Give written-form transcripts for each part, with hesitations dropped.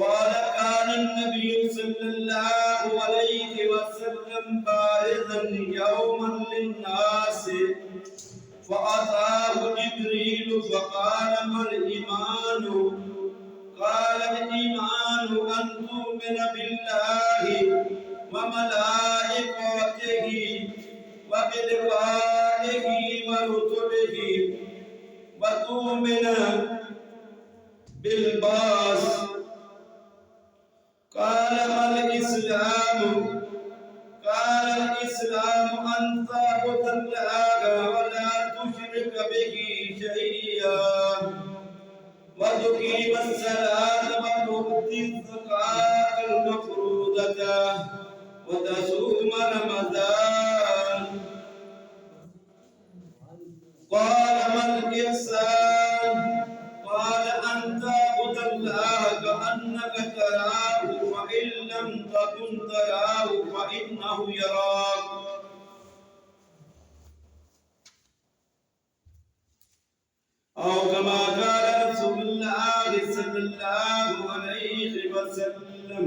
قال كان النبي صلى الله عليه وسلم بارزا يوما للناس فأتاه جبريل فقال ما الإيمان؟ قال الإيمان أن تؤمن بالله وملائكته وبلقائه ورسله وتؤمن بالبعث. قال ما الإسلام؟ قال الإسلام أن تعبد الله ولا تشرك به شيئا وتقيم الصلاة وتؤتي الزكاة المفروضة وتصوم رمضان. قال ما الإحسان؟ قال أن تعبد الله كأنك تراه فإن لم تكن تراه فإنه يراك. أو كما قال رسول الله صلى الله عليه وسلم।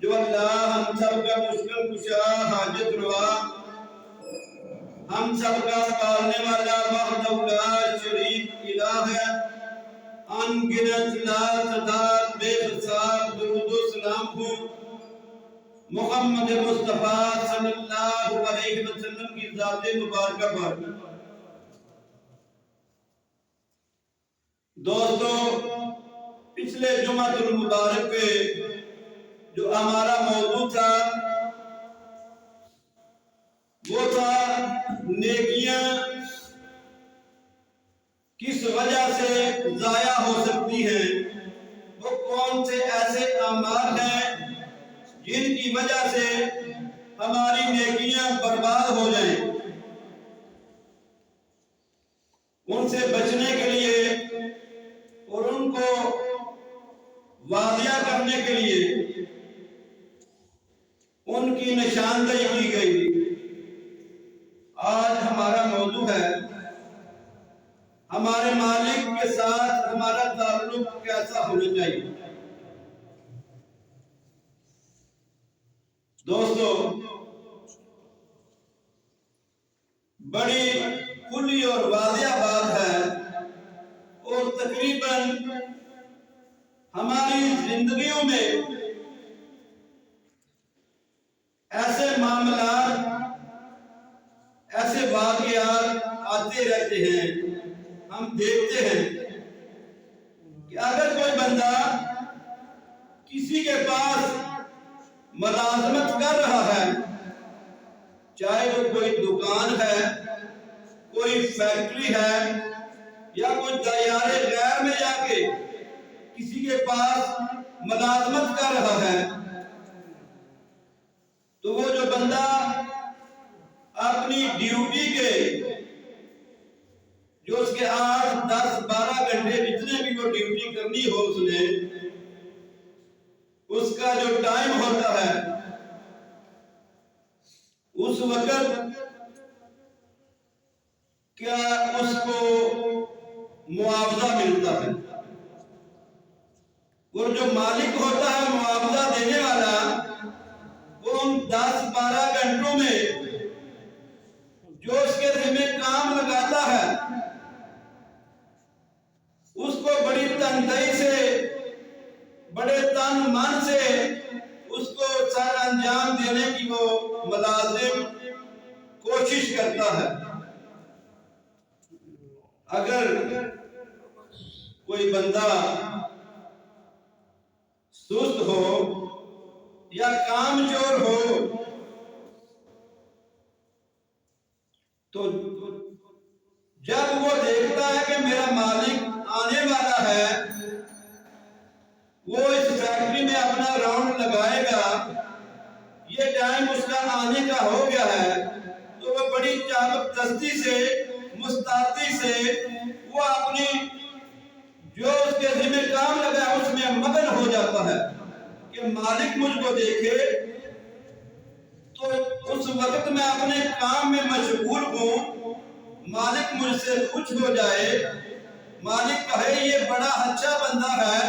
جو اللہ ہم سب کا مشکل کشا حاجت روا ہم سب کا پالنے والا وحدہ لا شریک الہ ہے، ان گنت لا تعداد بے حساب درود و سلام ہو محمد مصطفیٰ صلی اللہ علیہ وسلم کی ذات مبارکہ پر۔ دوستو، پچھلے جمعہ المبارک پہ جو ہمارا موضوع تھا وہ تھا نیکیاں کس وجہ سے ضائع ہو سکتی ہیں، وہ کون سے ایسے اعمال ہیں جن کی وجہ سے ہماری نیکیاں برباد ہو جائیں۔ ان سے بچنے کے لیے اور ان کو واضح کرنے کے لیے ان کی نشاندہی کی گئی۔ آج ہمارا موضوع ہے ہمارے مالک کے ساتھ ہمارا تعلق کیسا ہونا چاہیے۔ دوستو، بڑی کھلی اور واضح بات ہے اور تقریباً ہماری زندگیوں میں ایسے معاملات، ایسے واقعات آتے رہتے ہیں، ہم دیکھتے ہیں کہ اگر کوئی بندہ کسی کے پاس ملازمت کر رہا ہے، چاہے وہ کوئی دکان ہے، کوئی فیکٹری ہے یا کوئی دیار غیر میں جا کے کسی کے پاس ملازمت کر رہا ہے، تو وہ جو بندہ اپنی ڈیوٹی کے جو اس کے 8 10 12 گھنٹے جتنے بھی وہ ڈیوٹی کرنی ہو اس نے، اس کا جو ٹائم ہوتا ہے اس وقت کیا اس کو معاوضہ ملتا ہے؟ اور جو مالک ہوتا ہے معاوضہ دینے والا، وہ ان 10 12 گھنٹوں میں جو اس کے ذمہ کام لگاتا ہے اس کو بڑی تندئی سے، بڑے تن من سے اس کو سارا انجام دینے کی وہ ملازم کوشش کرتا ہے۔ اگر کوئی بندہ سست ہو یا کام چور ہو تو جب وہ دیکھتا ہے کہ میرا مالک آنے والا ہے، وہ اس فیکٹری میں اپنا راؤنڈ لگائے گا، یہ ٹائم اس کا آنے کا ہو گیا ہے، تو وہ بڑی چابک دستی سے، مستعدی سے وہ اپنی جو اس کے ذمہ کام لگا ہے اس میں مگن ہو جاتا ہے کہ مالک مجھ کو دیکھے تو اس وقت میں اپنے کام میں مشغول ہوں، مالک مجھ سے خوش ہو جائے، مالک کہے یہ بڑا اچھا بندہ ہے،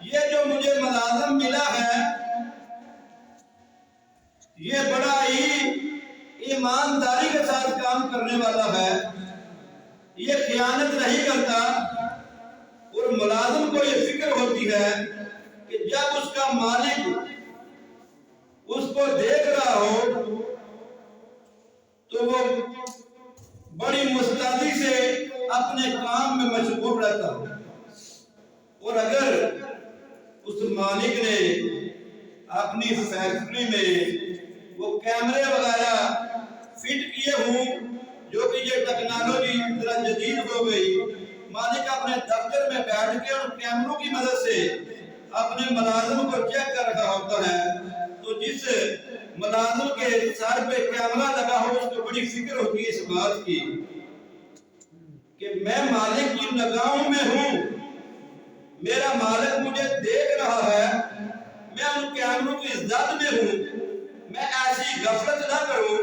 یہ جو مجھے ملازم ملا ہے یہ بڑا ہی ایمانداری کے ساتھ کام کرنے والا ہے، یہ خیانت نہیں کرتا۔ اور ملازم کو یہ فکر ہوتی ہے کہ جب اس کا مالک اس کو دیکھ رہا ہو تو وہ بڑی مستعدی سے اپنے کام میں مشغول رہتا ہو۔ اور اگر اس مالک نے اپنی فیکٹری میں وہ کیمرے وغیرہ فٹ کیے ہوں، جو کہ یہ ٹیکنالوجی ذرا جدید ہو گئی، مالک اپنے دفتر میں بیٹھ کے ان کیمروں کی مدد سے اپنے ملازم کو چیک کر رہا ہوتا ہے، تو جس ملازم کے سر پہ کیمرہ لگا ہو اس کو بڑی فکر ہوتی ہے اس بات کی کہ میں مالک کی نگاہوں میں ہوں، میرا مالک مجھے دیکھ رہا ہے، میں ان کیمروں کی زد میں ہوں، میں ایسی غفلت نہ کروں،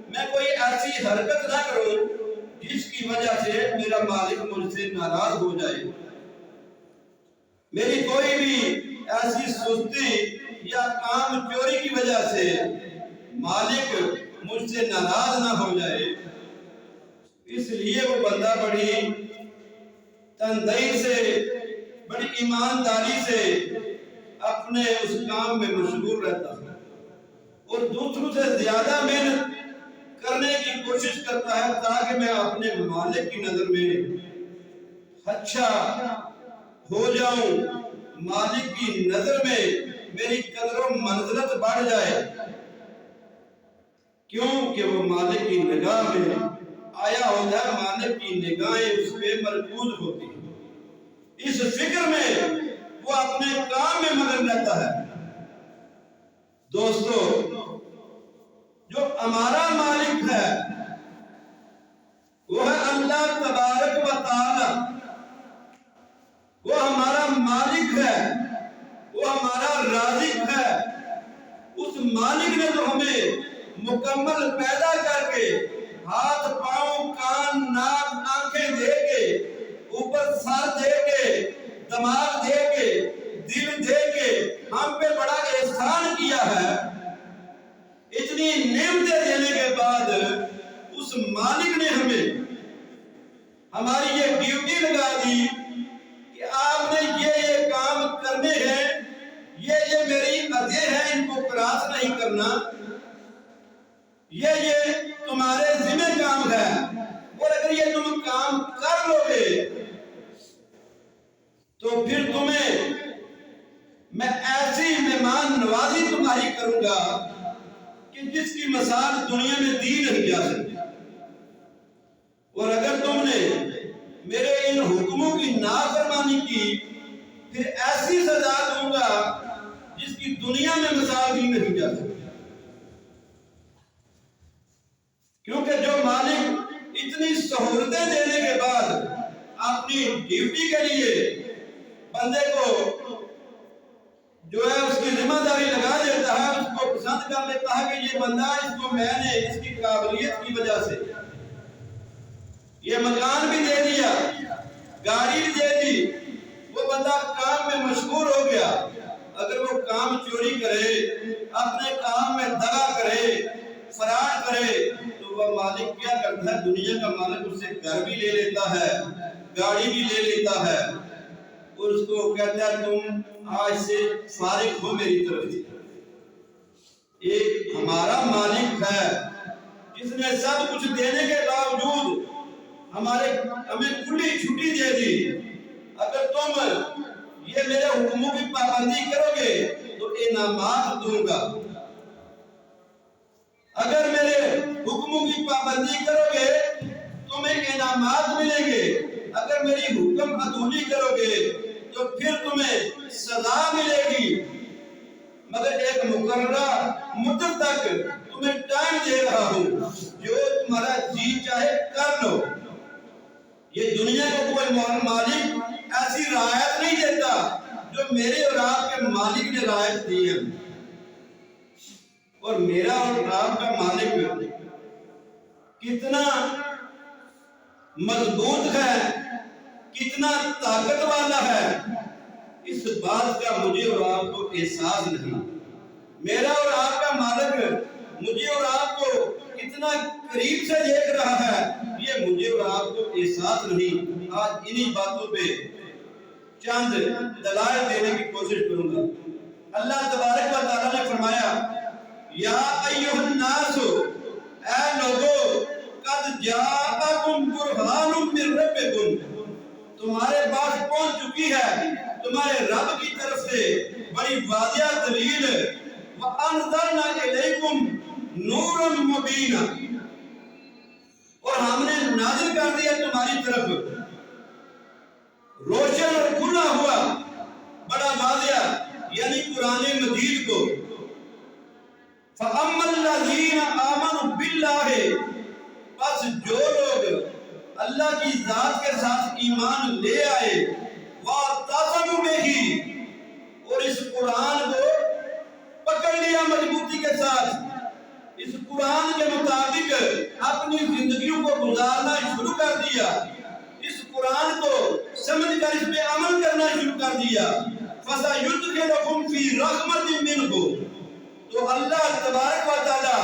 میں کوئی ایسی حرکت نہ کروں جس کی وجہ سے میرا مالک مجھ سے ناراض ہو جائے۔ میری کوئی بھی ایسی سستی یا کام چوری کی وجہ سے مالک مجھ سے ناراض نہ ہو جائے، اس لیے وہ بندہ بڑی تندئی سے، بڑی ایمانداری سے اپنے اس کام میں مشغول رہتا ہے اور دوسروں سے زیادہ محنت کرنے کی کوشش کرتا ہے تاکہ میں اپنے مالک کی نظر میں اچھا ہو جاؤں، مالک کی نظر میں میری قدر و منزلت بڑھ جائے، کیوں کہ وہ مالک کی نگاہ میں آیا ہوتا ہے، مالک کی نگاہیں اس پہ مرکوز ہوتی ہیں، اس فکر میں وہ اپنے کام میں مگن رہتا ہے۔ دوستو، جو ہمارا مالک ہے وہ ہے اللہ تبارک و تعالی، وہ ہمارا مالک ہے، وہ ہمارا رازق ہے۔ اس مالک نے تو ہمیں مکمل پیدا کر کے ہاتھ پاؤں کان ناک آنکھیں دے کے اوپر سر دے کے دماغ دے کے دل دے کے ہم پہ بڑا احسان کیا ہے۔ اتنی نعمتیں دینے کے بعد اس مالک نے ہمیں ہماری یہ ڈیوٹی لگا دی کہ آپ نے یہ کام کرنے ہیں، یہ میری ادھے ہیں، ان کو کراس نہیں کرنا، یہ تمہارے ذمہ کام ہے، اور اگر یہ تم کام کر لو گے تو پھر تمہیں میں ایسی مہمان نوازی تمہاری کروں گا کہ جس کی مثال دنیا میں دی نہیں جا سکتی، اور اگر تم نے میرے ان حکموں کی نافرمانی کی پھر ایسی سزا دوں گا جس کی دنیا میں مثال دی نہیں جا سکتی۔ کیونکہ جو مالک اتنی سہولتیں دینے کے بعد اپنی ڈیوٹی کے لیے بندے کو جو ہے اس کی ذمہ داری لگا دیتا ہے، اس کو پسند کر لیتا ہے کہ یہ بندہ، اس کو میں نے اس کی قابلیت کی وجہ سے یہ مکان بھی دے دیا، گاڑی بھی دے دی، وہ بندہ کام میں مشغول ہو گیا۔ اگر وہ کام چوری کرے، اپنے کام میں دغا کرے، فراڈ کرے، تو وہ مالک کیا کرتا ہے؟ دنیا کا مالک اس سے گھر بھی لے لیتا ہے، گاڑی بھی لے لیتا ہے، اور اس کو کہتا ہے تم آج سے فارغ ہو میری طرف سے۔ ایک ہمارا مالک ہے جس نے سب کچھ دینے کے باوجود ہمیں کھلی چھٹی دے دی، اگر تم یہ میرے حکموں کی پابندی کرو گے تو انعامات دوں گا، اگر میرے حکموں کی پابندی کرو گے تمہیں انعامات ملیں گے، اگر میری حکم عدولی کرو گے تو پھر تمہیں سزا ملے گی، مگر ایک مقررہ مدت تک تمہیں ٹائم دے رہا ہوں، جو تمہارا جی چاہے کر لو۔ یہ دنیا کو کوئی مالک ایسی رعایت نہیں دیتا جو میرے اور آپ کے مالک نے رعایت دی ہے، اور میرا اور آپ کا مالک کتنا مضبوط ہے، کتنا طاقت والا ہے، اس بات کا مجھے اور آپ کو احساس نہیں۔ میرا اور آپ کا مالک مجھے اور آپ کو کتنا قریب سے دیکھ رہا ہے، یہ مجھے اور آپ کو احساس نہیں۔ آج انہی باتوں پہ چند دلائل دینے کی کوشش کروں گا۔ اللہ تبارک و تعالیٰ نے فرمایا، یا ایھا الناس، اے لوگو، قد جاءکم برہان من ربکم، تمہارے پاس پہنچ چکی ہے تمہارے رب کی طرف سے بڑی واضح دلیل، وَأَنزَلْنَا إِلَيْكُمْ نُورًا مُبِينًا، اور ہم نے نازل کر دیا تمہاری طرف روشن اور کھلا ہوا بڑا واضح، یعنی قرآن مجید کو۔ فَأَمَّا الَّذِينَ آمَنُوا بِاللَّهِ، بس جو لوگ اللہ کی ذات کے ساتھ ایمان لے آئے، وَاعْتَصَمُوا بِهِ، اور اس قرآن کو پکڑ لیا مضبوطی کے ساتھ، اس قرآن کے مطابق اپنی زندگیوں کو گزارنا شروع کر دیا، اس قرآن کو سمجھ کر اس پہ عمل کرنا شروع کر دیا، فَسَيُدْخِلُهُمْ فِي رَحْمَةٍ مِّنْهُ، تبارک و تعالی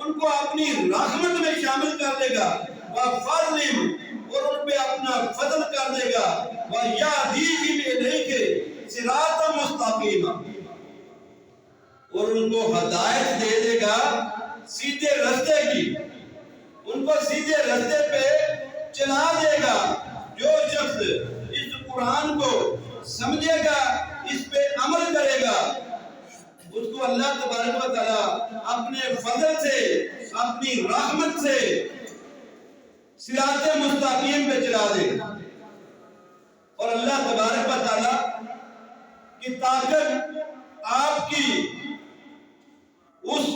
ان کو اپنی رحمت میں شامل کر دے گا، وَفَضْلٍ اور ان پہ اپنا فضل کر دے گا، وَيَهْدِيهِمْ إِلَيْكَ صِرَاطًا مُسْتَقِيمًا اور ان کو ہدایت دے دے گا سیدھے رستے کی، ان کو سیدھے رستے پہ چلا دے گا۔ جو شخص اس قرآن کو سمجھے گا، اس پہ عمل کرے گا، اس کو اللہ تبارک و تعالی اپنے فضل سے، اپنی رحمت سے صراط مستقیم پہ چلا دے گا۔ اور اللہ تبارک و تعالی کی طاقت، آپ کی اس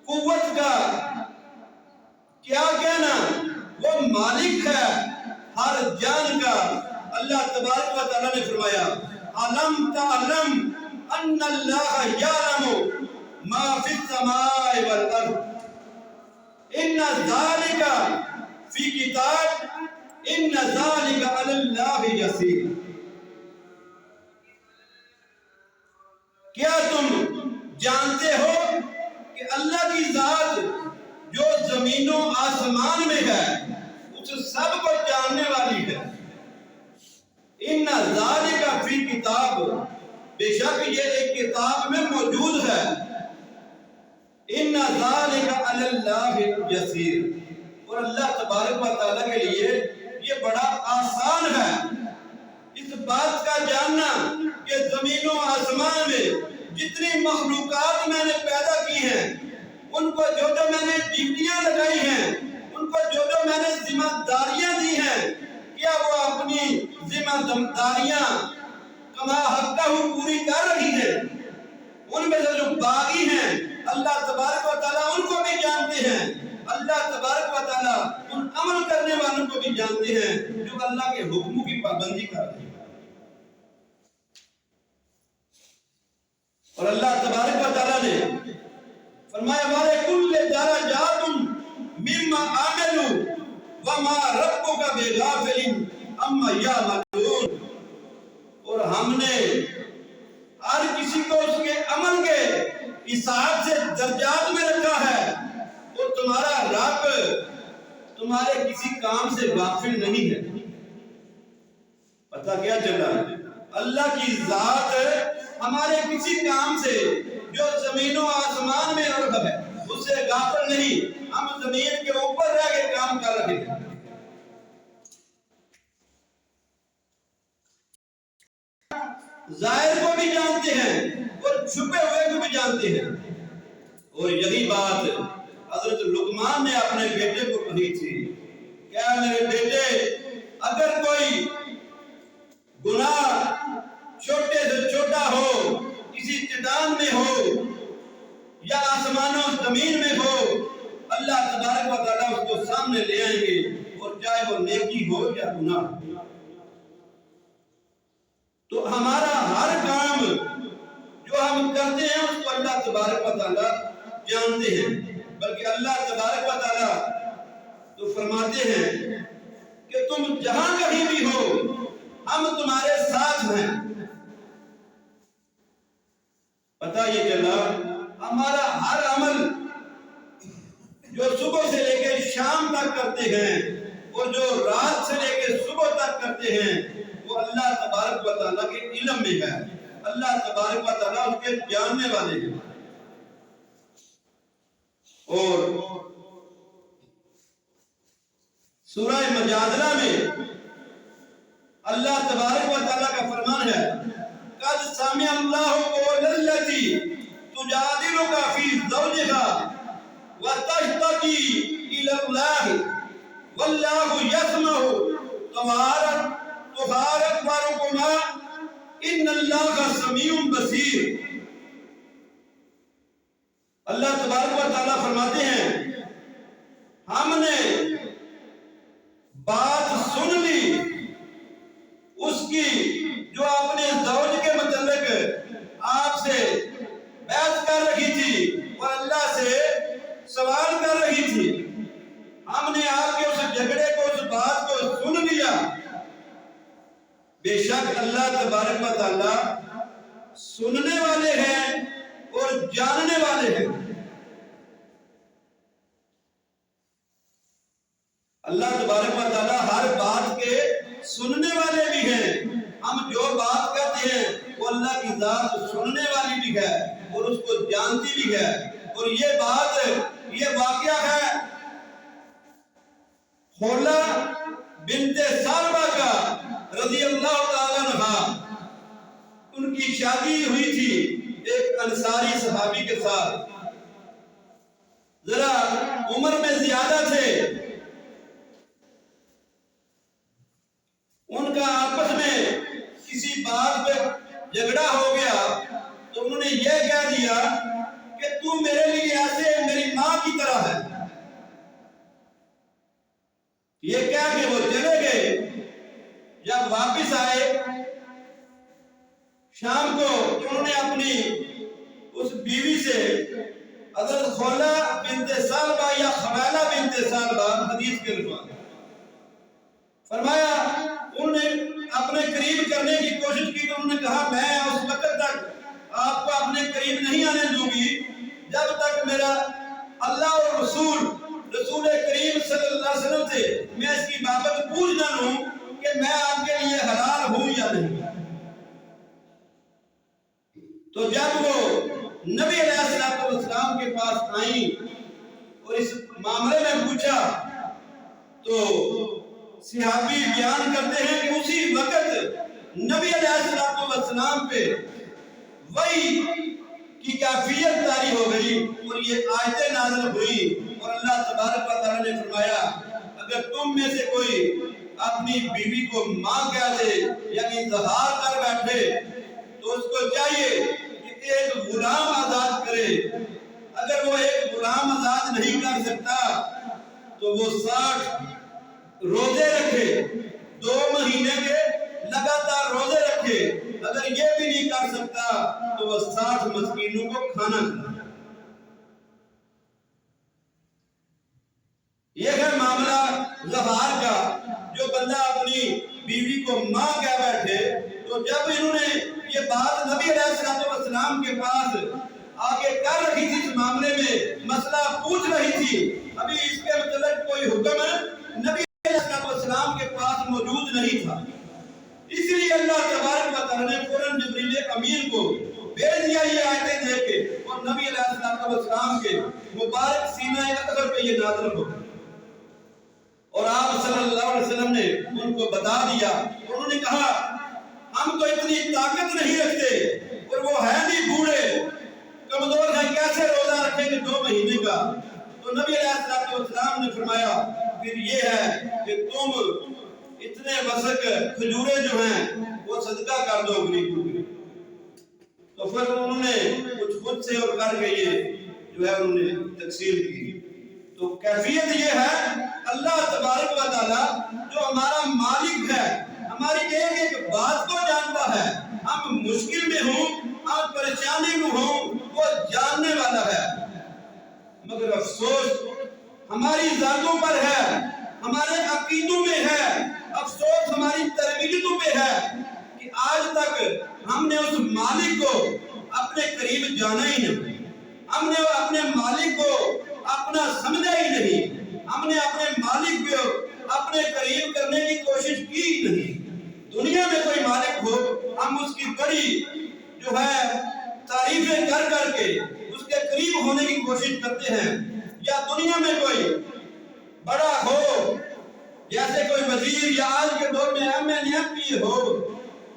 قوت کا کیا کہنا، وہ مالک ہے ہر جان کا۔ اللہ تبارک و تعالی نے فرمایا أَلَمْ تَعْلَمْ أَنَّ اللَّهَ يَعْلَمُ مَا فِي السَّمَاءِ وَالْأَرْضِ إِنَّ ذَلِكَ فِي كِتَابٍ إِنَّ ذَلِكَ عَلَى اللَّهِ يَسِيرٌ۔ کیا تم جانتے ہو کہ اللہ کی ذات جو زمین و آسمان میں ہے اس سب کو جاننے والی ہے۔ ان ذالک فی کتاب، بے شک یہ ایک کتاب میں موجود ہے۔ ان ذالک علی اللہ یسیر، اور اللہ تبارک و تعالیٰ کے لیے یہ بڑا آسان ہے اس بات کا جاننا کہ زمین و آسمان میں جتنی مخلوقات میں نے پیدا کی ہیں، ان کو جو میں نے ڈیوٹیاں لگائی ہیں، ان کو جو میں نے ذمہ داریاں دی ہیں، کیا وہ اپنی ذمہ داریاں کما حقہ پوری کر رہی ہیں؟ ان میں سے جو باغی ہیں اللہ تبارک و تعالیٰ ان کو بھی جانتے ہیں، اللہ تبارک و تعالیٰ ان عمل کرنے والوں کو بھی جانتے ہیں جو اللہ کے حکموں کی پابندی کر رہے ہیں۔ اور اللہ تبارک و تعالیٰ نے فرمایا وَلِكُلِّ دَرَجَاتٌ مِّمَّا عَمِلُوا وَمَا رَبُّكَ بِغَافِلٍ عَمَّا يَعْمَلُونَ، اور ہم نے ہر کسی کو اس کے عمل کے حساب سے درجات میں رکھا ہے، اور تمہارا رب تمہارے کسی کام سے غافل نہیں ہے۔ پتہ کیا چلا؟ اللہ کی ذات ہمارے کسی کام سے جو زمین و آسمان میں عرض ہے اس سے غافل نہیں۔ ہم زمین کے اوپر رہ کے کام کر رہے ہیں۔ ظاہر کو بھی جانتے ہیں اور چھپے ہوئے کو بھی جانتے ہیں۔ اور یہی بات حضرت لقمان نے اپنے بیٹے کو کہی تھی، کیا میرے بیٹے اگر کوئی گناہ چھوٹے سے چھوٹا ہو، کسی چٹان میں ہو یا آسمان و زمین میں ہو، اللہ تبارک و تعالیٰ اس کو سامنے لے آئیں گے، اور چاہے وہ نیکی ہو یا گناہ۔ تو ہمارا ہر کام جو ہم کرتے ہیں اس کو اللہ تبارک و تعالیٰ جانتے ہیں، بلکہ اللہ تبارک و تعالیٰ تو فرماتے ہیں کہ تم جہاں کہیں بھی ہو ہم تمہارے ساتھ ہیں۔ پتہ یہ چلا ہمارا ہر عمل جو صبح سے لے کے شام تک کرتے ہیں اور جو رات سے لے کے صبح تک کرتے ہیں وہ اللہ تبارک و تعالیٰ کے علم میں ہے، اللہ تبارک و تعالیٰ اس کے جاننے والے ہیں۔ اور سورہ مجادلہ میں اللہ تبارک و تعالیٰ کا فرمان ہے قَدْ سَمِعَ اللَّهُ قَوْلَ الَّتِي تُجَادِلُكَ فِي زَوْجِهَا وَتَشْتَكِي إِلَى اللَّهِ وَاللَّهُ يَسْمَعُ تُحَاوِرَكُمَا إِنَّ اللَّهَ سَمِيعٌ بَصِيرٌ۔ اللہ تبارک و تعالیٰ فرماتے ہیں ہم نے بات سن لی اس کی جو اپنے زوج کے متعلق آپ سے بحث کر رہی تھی اور اللہ سے سوال کر رہی تھی۔ ہم نے آپ کے اس جھگڑے کو، اس بات کو سن لیا۔ بے شک اللہ تبارک و تعالیٰ سننے والے ہیں اور جاننے والے ہیں۔ سننے والی بھی ہے اور اس کو جانتی بھی ہے. اور یہ واقعہ ہے خولہ بنت ثعلبہ کا رضی اللہ تعالیٰ عنہا. ان کی شادی ہوئی تھی ایک انصاری صحابی کے ساتھ. ذرا عمر میں زیادہ تھے. ان کا آپس میں کسی بات پہ جھگڑا ہو گیا تو انہوں نے یہ کہہ دیا کہ تو میرے لیے ایسے میری ماں کی طرح ہے. یہ کہہ کے وہ چلے گئے. جب واپس آئے شام کو تو انہوں نے اپنی اس بیوی سے حضرت خولہ بنت ثعلبہ یا خویلہ بنت ثعلبہ حدیث کے الفاظ فرمایا، انہوں نے اپنے قریب کرنے کی کوشش کی تو انہوں نے کہا میں اس وقت تک آپ کو اپنے قریب نہیں آنے دوں گی جب تک میرا اللہ اور رسول کریم صلی اللہ علیہ وسلم سے میں اس کی بابت پوچھ نہ لوں کہ میں آپ کے لیے حلال ہوں یا نہیں. تو جب وہ نبی علیہ السلام کے پاس آئیں اور اس معاملے میں پوچھا تو صحابی بیان کرتے ہیں کہ اسی وقت نبی علیہ السلام پہ وحی کی کیفیت طاری ہو گئی اور یہ آیتیں نازل ہوئی اور اللہ تبارک و تعالیٰ نے فرمایا اگر تم میں سے کوئی اپنی بیوی کو ماں کہہ دے یعنی ظہار کر بیٹھے تو اس کو چاہیے کہ ایک غلام آزاد کرے. اگر وہ ایک غلام آزاد نہیں کر سکتا تو وہ 60 روزے رکھے, 2 مہینے کے لگاتار روزے رکھے. اگر یہ بھی نہیں کر سکتا تو وہ 60 مسکینوں کو کھانا کھلائے. یہ ہے معاملہ ظہار کا. جو بندہ اپنی بیوی کو ماں کہہ بیٹھے تو جب انہوں نے یہ بات نبی علیہ السلام کے پاس آگے کر رہی تھی, اس معاملے میں مسئلہ پوچھ رہی تھی, ابھی اس کے متعلق کوئی حکم نبی علیہ السلام کے پاس موجود نہیں تھا. اس لیے اللہ تبارک و تعالیٰ نے فوراً جبریل امین کو بھیج دیا یہ آیتیں دے کے اور نبی علیہ السلام کے مبارک سینہ اطہر پہ یہ نازل ہو اور آپ صلی اللہ علیہ وسلم نے ان کو بتا دیا. انہوں نے کہا ہم تو اتنی طاقت نہیں رکھتے اور وہ ہے نہیں بوڑھے کمزور ہیں, کیسے روزہ رکھیں گے 2 مہینے کا. تو نبی علیہ السلام نے فرمایا پھر یہ ہے کہ تم اتنے وسق کھجورے جو ہیں وہ صدقہ کر دو غریبوں کو. تو پھر انہوں نے کچھ خود سے اور کر کے یہ جو ہے انہوں نے تقسیم کی. تو کیفیت یہ ہے اللہ تبارک و تعالیٰ جو ہمارا مالک ہے, ہماری ایک ایک بات کو جانتا ہے. ہم مشکل میں ہوں, ہم پریشانی میں ہوں, وہ جاننے والا ہے. مگر افسوس ہماری ذاتوں پر ہے, ہمارے عقیدوں میں ہے, افسوس ہماری تربیتوں پہ ہے کہ آج تک ہم نے اس مالک کو اپنے قریب جانا ہی نہیں. ہم نے اپنے مالک کو اپنا سمجھا ہی نہیں. ہم نے اپنے مالک کو اپنے قریب کرنے کی کوشش کی نہیں. دنیا میں کوئی مالک ہو ہم اس کی بڑی جو ہے تعریفیں کر کے اس کے قریب ہونے کی کوشش کرتے ہیں. یا دنیا میں کوئی بڑا ہو جیسے کوئی وزیر یا آج کے دور میں MP ہو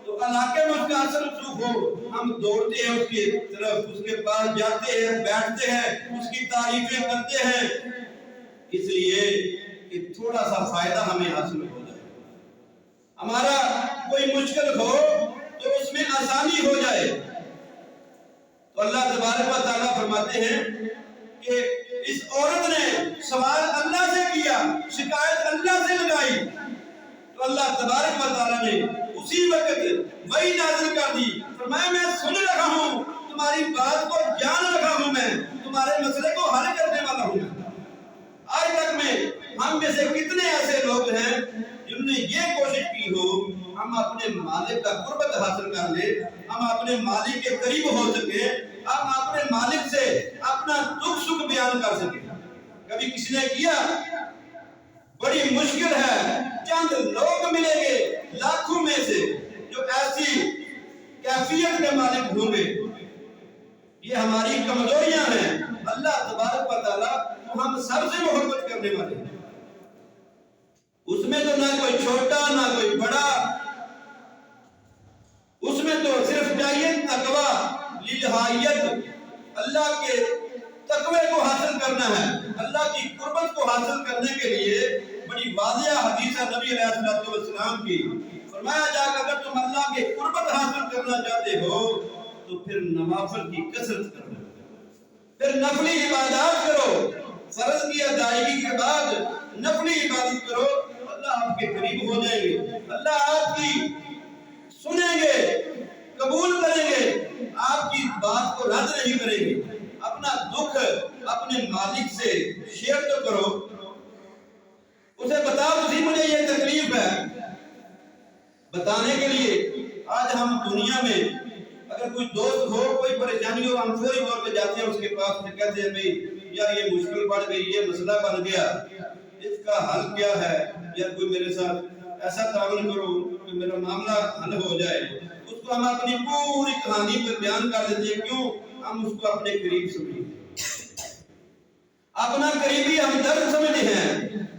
تو علاقے میں اس کا اثر رسوخ ہو, ہم دوڑتے ہیں اس کی طرف, اس کے پاس جاتے ہیں, بیٹھتے ہیں, اس کی تعریفیں کرتے ہیں, اس لیے کہ تھوڑا سا فائدہ ہمیں حاصل ہو جائے. ہمارا کوئی مشکل ہو تو اس میں آسانی ہو جائے. تو اللہ تبارک و تعالیٰ فرماتے ہیں کہ اس عورت نے سوال اللہ سے کیا, شکایت اللہ سے لگائی, تو اللہ تبارک و تعالیٰ نے اسی وقت وہی نازل کر دی. فرمایا میں سن رہا ہوں, تمہاری بات کو جان رہا ہوں, میں تمہارے مسئلے کو حل کرنے والا ہوں. آج تک میں ہم میں سے کتنے ایسے لوگ ہیں جنہوں نے یہ کوشش کی ہو ہم اپنے مالک کا قربت حاصل کر لیں, ہم اپنے مالک کے قریب ہو سکیں, ہم اپنے مالک سے اپنا دکھ سکھ بیان کر سکیں. کبھی کسی نے کیا؟ بڑی مشکل ہے. چند لوگ ملیں گے لاکھوں میں سے جو ایسی کیفیت کے مالک ہوں گے یہ ہماری کمزوریاں ہیں۔ اللہ تبارک و تعالیٰ تو ہم سب سے محبت کرنے والے ہیں، اس میں تو نہ کوئی چھوٹا نہ کوئی بڑا، اس میں تو صرف چاہیے تقویٰ، للہائیت، اللہ کے تقوی کو حاصل کرنا ہے۔ اللہ کی قربت کو حاصل کرنے کے لیے بڑی واضح حدیث ہے نبی علیہ الصلوۃ والسلام کی، فرمایا جا کہ اگر تم اللہ کی قربت حاصل کرنا چاہتے ہو تو پھر نوافل کی کثرت کرو، پھر نفلی عبادات کرو، فرض کی ادائیگی کے بعد نفلی عبادت کرو، اللہ آپ کے قریب ہو جائیں گے، اللہ آپ کی سنیں گے، قبول کریں گے، آپ کی بات کو رد نہیں کریں گے۔ اپنا دکھ اپنے مالک سے شیئر تو کرو، اسے بتاؤ تھی مجھے یہ تکلیف ہے۔ بتانے کے لیے آج ہم دنیا میں اگر کوئی دوست ہو، کوئی پریشانی ہو، ہم فوری طور پہ جاتے ہیں اس کے پاس سے، کہتے ہیں بھئی یار یہ مشکل پڑ گئی، یہ مسئلہ بن گیا، اس کا حل کیا ہے، یا کوئی میرے ساتھ ایسا تعاون کرو کہ میرا معاملہ حل ہو جائے۔ اس کو ہم اپنی پوری کہانی پر بیان کر دیتے ہیں، کیوں؟ ہم اس کو اپنے قریب سمجھتے ہیں، اپنا قریبی ہمدرد سمجھتے ہیں۔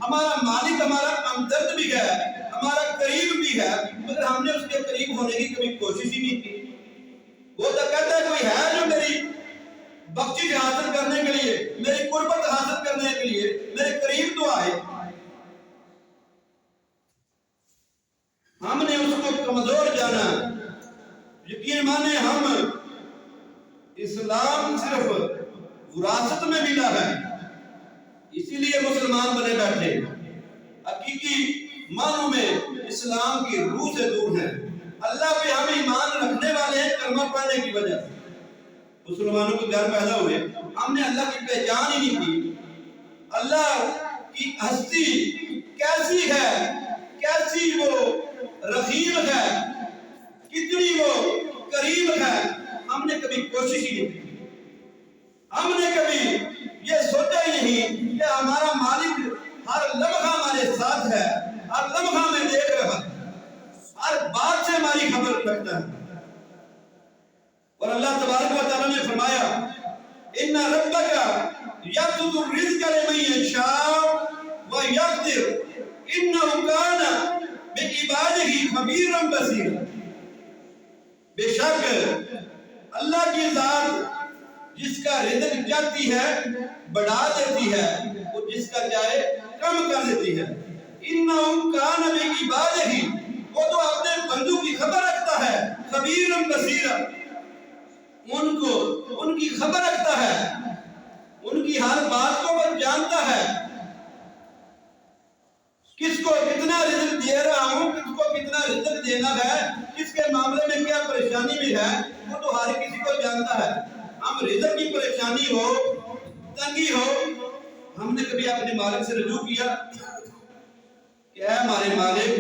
ہمارا مالک ہمارا ہمدرد بھی ہے، ہمارا قریب بھی ہے، مگر ہم نے اس کے قریب ہونے کی کبھی کوشش ہی نہیں کی۔ وہ تو کہتا ہے کوئی ہے جو میری بخشش حاصل کرنے کے لیے، میری قربت حاصل کرنے کے لیے میرے قریب تو آئے۔ ہم نے اس کو کمزور جانا۔ یقین مانے ہم اسلام صرف وراثت میں ملا ہے، اسی لیے مسلمان بنے بیٹھے، حقیقی معنوں میں اسلام کی روح سے دور ہیں۔ اللہ پہ ہم ایمان رکھنے والے ہیں کلمہ پڑھنے کی وجہ سے، مسلمانوں کے گھر پیدا ہوئے، ہم نے اللہ کی پہچان ہی نہیں کی۔ اللہ کی ہستی کیسی ہے، کیسی وہ رحیم ہے، کتنی وہ کریم ہے، ہم نے کبھی کوشش ہی نہیں کی۔ ہم نے کبھی یہ سوچا ہی نہیں کہ ہمارا مالک ہر لمحہ ہمارے ساتھ ہے، ہر لمحہ میں دیکھ رہا ہے، ہر بات سے ہماری خبر رکھتا ہے۔ اور اللہ تبارک و تعالیٰ نے فرمایا ان ربک یبسط الرزق لمن یشاء ویقدر انہ کان بعبادہ خبیرا بصیرا۔ بے شک اللہ کی ذات جس کا رزق چاہتی ہے بڑھا دیتی ہے، اور جس کا چاہے کم کر دیتی ہے۔ انہ کان بعبادہ، وہ تو اپنے بندوں کی خبر رکھتا ہے، خبیرا بصیرا، ان کی خبر رکھتا ہے، ان کی ہر بات کو وہ جانتا ہے، کس کو کتنا رزق دے رہا ہوں، کس کو کتنا رزق دینا ہے، کس کے معاملے میں کیا پریشانی بھی ہے، وہ تو ہر کسی کو جانتا ہے۔ ہم رزق کی پریشانی ہو، تنگی ہو، ہم نے کبھی اپنے مالک سے رجوع کیا کہ اے ہمارے مالک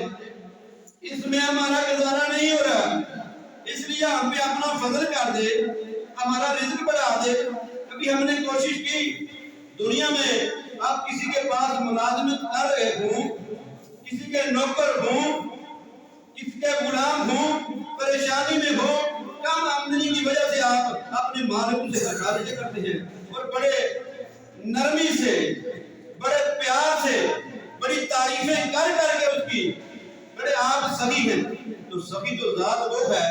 اس میں ہمارا گزارا نہیں ہو رہا، اس لیے ہم پہ اپنا فضل کر دے، ہمارا رزق بڑھا دے۔ کبھی ہم نے کوشش کی؟ دنیا میں آپ کسی کے پاس ملازمت کر رہے ہوں، کسی کے نوکر ہوں، کسی کے غلام ہوں، پریشانی میں ہو، کم آمدنی کی وجہ سے آپ اپنے مالک سے درخواستیں کرتے ہیں، اور بڑے نرمی سے، بڑے پیار سے، بڑی تعریفیں کر کر کے اس کی، بڑے آپ سخی ہیں۔ تو سخی تو ذات وہ ہے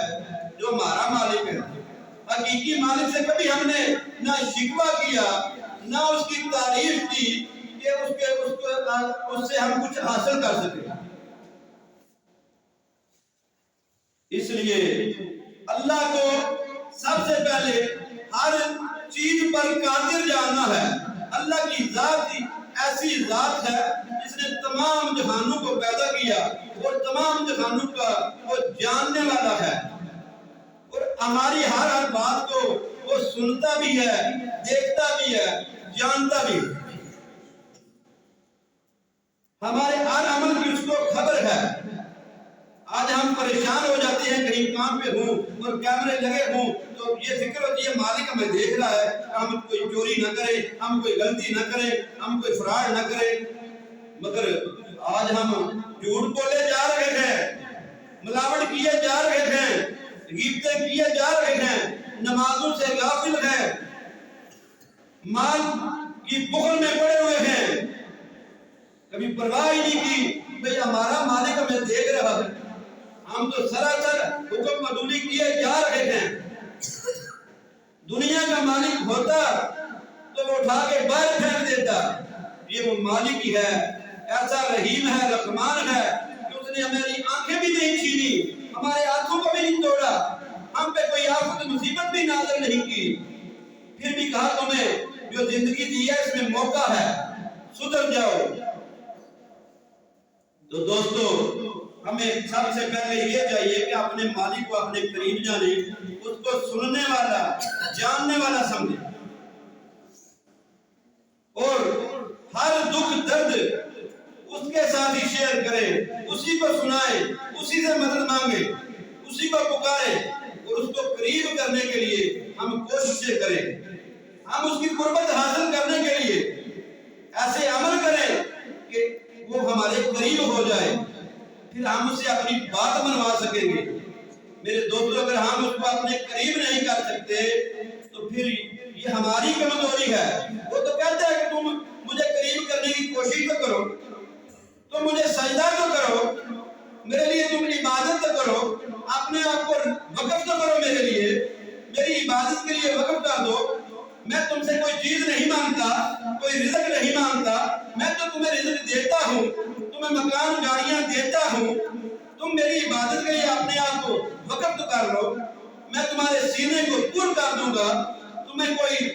جو ہمارا مالک ہے۔ حقیقی مالک سے کبھی ہم نے نہ شکوہ کیا، نہ اس کی تعریف کی کہ اس سے ہم کچھ حاصل کر سکیں۔ اس لیے اللہ کو سب سے پہلے ہر چیز پر قادر جاننا ہے۔ اللہ کی ذات ایسی ذات ہے جس نے تمام جہانوں کو پیدا کیا، اور تمام جہانوں کا وہ جاننے والا ہے، اور ہماری ہر بات کو وہ سنتا بھی ہے، دیکھتا بھی ہے، جانتا بھی ہے، ہمارے ہر عمل کی اس کو خبر ہے۔ آج ہم پریشان ہو جاتے ہیں، کہیں کام پہ ہوں اور کیمرے لگے ہوں تو یہ فکر ہوتی ہے مالک ہمیں دیکھ رہا ہے، ہم کوئی چوری نہ کرے، ہم کوئی غلطی نہ کرے، ہم کوئی فراڈ نہ کرے۔ مگر آج ہم جھوٹ بولے جا رہے ہیں، ملاوٹ کیے جا رہے ہیں، غیبتیں کیے جا رہے ہیں، نمازوں سے غافل ہیں، مال کی بخل میں پڑے ہوئے ہیں، کبھی پرواہ ہی نہیں کی بھئی ہمارا مالک ہمیں دیکھ رہا ہے، ہم تو سراسر حکم عدولی کیے جا رہے ہیں۔ دنیا کا مالک ہوتا تو وہ اٹھا کے باہر پھینک دیتا، یہ وہ مالک ہی ہے، ایسا رحیم ہے، رحمان ہے کہ اس نے ہماری آنکھیں بھی نہیں چھینی، ہمارے ہاتھوں کو بھی نہیں توڑا، ہم پہ کوئی آفت مصیبت بھی نازل نہیں کی، پھر بھی کہا تمہیں جو زندگی دی ہے اس میں موقع ہے، سدھر جاؤ۔ تو دوستو ہمیں سب سے پہلے یہ چاہیے کہ اپنے مالک کو اپنے قریب جانے، اس کو سننے والا، جاننے والا سمجھے، اور ہر دکھ درد اس کے ساتھ ہی شیئر کرے، اسی کو سنائے، اسی سے مدد مانگے، اسی کو پکارے، اور اس کو قریب کرنے کے لیے ہم کوششیں کریں، ہم اس کی قربت حاصل کرنے کے لیے ایسے عمل کریں کہ وہ ہمارے قریب ہو جائے، پھر ہم اسے اپنی بات منوا سکیں گے۔ میرے دوستو اگر ہم اس کو اپنے قریب نہیں کر سکتے تو پھر یہ ہماری کمزوری ہے۔ وہ تو کہتا ہے کہ تم مجھے قریب کرنے کی کوشش تو کرو، تم مجھے سجدہ تو کرو، میرے لیے تم عبادت تو کرو، اپنے آپ کو وقف تو کرو میرے لیے، میری عبادت کے لیے وقف کر دو۔ میں تم سے کوئی چیز نہیں مانگتا، کوئی رزق نہیں مانگتا، میں تو تمہیں رزق دیتا ہوں، تمہیں مکان گاڑیاں دیتا ہوں، تم میری عبادت کے لیے اپنے آپ کو وقف تو کر لو، میں تمہارے سینے کو پر کر دوں گا، تمہیں کوئی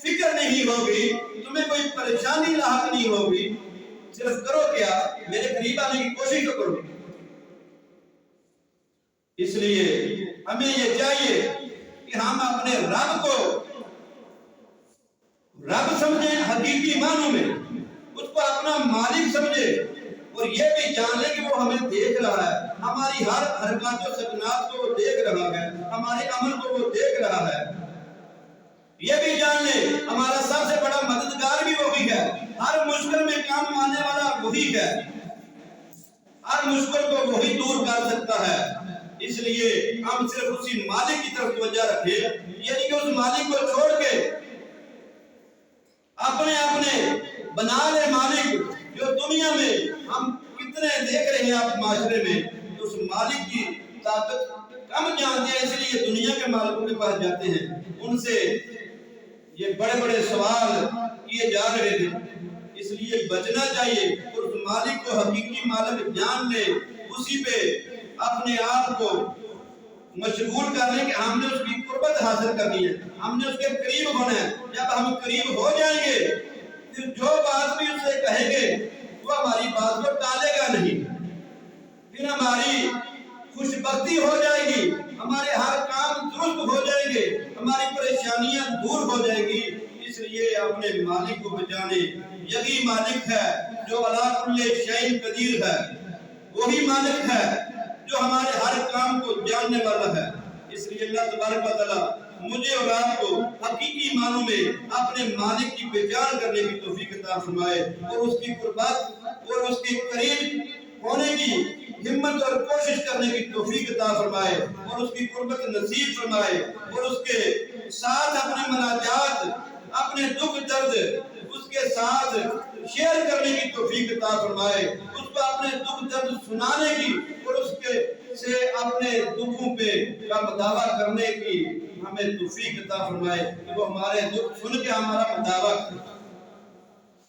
فکر نہیں ہوگی، تمہیں کوئی پریشانی لاحق نہیں ہوگی، صرف کرو کیا، میرے قریب آنے کی کوشش تو کرو۔ اس لیے ہمیں یہ چاہیے کہ ہم اپنے رب کو رب سمجھیں، حقیقی معنوں میں اس کو اپنا مالک سمجھیں، اور یہ بھی جان لیں کہ وہ ہمیں دیکھ رہا ہے، ہماری ہر حرکات و سکنات کو وہ دیکھ رہا ہے، ہمارے عمل کو وہ دیکھ رہا ہے۔ یہ بھی جان لیں ہمارا سب سے بڑا مددگار بھی وہی ہے، ہر مشکل میں کام آنے والا وہی ہے، ہر مشکل کو وہی دور کر سکتا ہے۔ اس لیے ہم صرف اسی مالک کی طرف توجہ رکھیں، یعنی کہ اس مالک کو چھوڑ کے اپنے بنا لے مالک، جو دنیا میں ہم کتنے دیکھ رہے ہیں آپ معاشرے میں، اس مالک کی طاقت کم جانتے ہیں، اس لیے دنیا کے مالکوں کے پاس جاتے ہیں، ان سے یہ بڑے بڑے سوال کیے جا رہے تھے۔ اس لیے بچنا چاہیے، اور اس مالک کو حقیقی مالک جان لے، اسی پہ اپنے آپ کو مشغول کر لیں کہ ہم نے اس کی قربت حاصل کرنی ہے، ہم نے اس کے قریب ہونا ہے۔ جب ہم قریب ہو جائیں گے پھر جو بات بھی اس سے کہیں گے وہ ہماری بات کو ٹالے گا نہیں، پھر ہماری خوش بختی ہو جائے گی، ہمارے ہر کام درست ہو جائیں گے، ہماری پریشانیاں دور ہو جائیں گی۔ اس لیے اپنے مالک کو بچانے، یہی مالک ہے جو علی کل شیء قدیر ہے، وہی مالک ہے جو ہمارے ہر کام کو جاننے والا ہے۔ اس لیے اللہ تبارک و تعالیٰ مجھے اور آپ کو حقیقی معنوں میں اپنے مالک کی پہچان کرنے کی توفیق عطا فرمائے، اور اس کی قربت اور اس کے قریب ہونے کی ہمت اور کوشش کرنے کی توفیق عطا فرمائے، اور اس کی قربت نصیب فرمائے، اور اس کے ساتھ اپنے مناجات، اپنے دکھ درد اس کے ساتھ شیئر کرنے کی توفیق عطا فرمائے، اس کو اپنے دکھ درد سنانے کی، اور اس کے سے اپنے دکھوں پہ کا مداوا کرنے کی ہمیں توفیق عطا فرمائے، کہ وہ ہمارے دکھ سن کے ہمارا مداوا کرے۔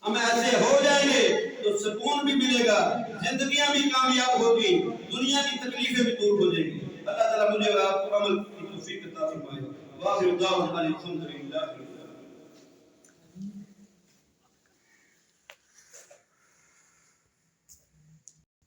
ہم ایسے ہو جائیں گے تو سکون بھی ملے گا، زندگیاں بھی کامیاب ہوگی، دنیا کی تکلیفیں بھی دور ہو جائیں گی۔ اللہ تعالیٰ مجھے اور آپ کو عمل کی توفیق عطا فرمائے۔ واخر دعوانا الحمدللہ۔